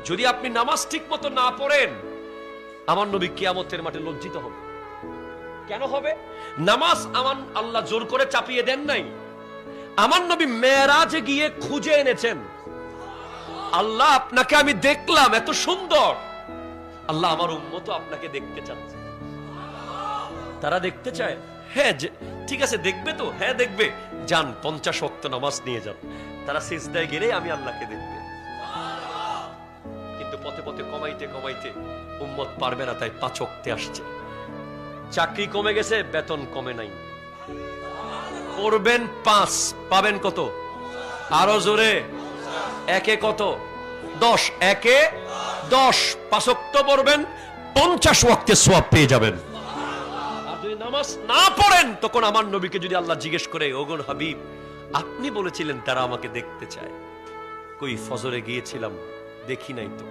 যদি আপনি নামাজ ঠিক মতো না পড়েন, আমার নবী কিয়ামতের মাঠে লজ্জিত হবে। কেন হবে? নামাজ আমার আল্লাহ জোর করে চাপিয়ে দেন নাই। আমার নবী মেরাজে গিয়ে খুঁজে এনেছেন, আল্লাহ আপনাকে আমি দেখলাম, এত সুন্দর, আল্লাহ আমার উম্মত আপনাকে দেখতে চাচ্ছে। তারা দেখতে চায়, হ্যাঁ ঠিক আছে, দেখবে তো, হ্যাঁ দেখবে, যান 50 ওয়াক্ত নামাজ নিয়ে যান, তারা সিজদায় গেলে আমি আল্লাহকে দেখবে। কিন্তু পথে পথে কমাইতে কমাইতে উম্মত পারবে না, তাই 5 ওয়াক্তে আসছে। চাকরি কমে গেছে, বেতন কমে নাই, পড়বেন 5, পাবেন কত? আরো জোরে, একে কত? 10, একে 10, 5 ওয়াক্ত পড়বেন, 50 ওয়াক্তের সওয়াব পেয়ে যাবেন। আর যদি নামাজ না পড়েন, তখন আমার নবীকে যদি আল্লাহ জিজ্ঞেস করে, ওগো হাবিব, আপনি বলেছিলেন তারা আমাকে দেখতে চায়, কই ফজরে গিয়েছিলাম, দেখি নাই তো।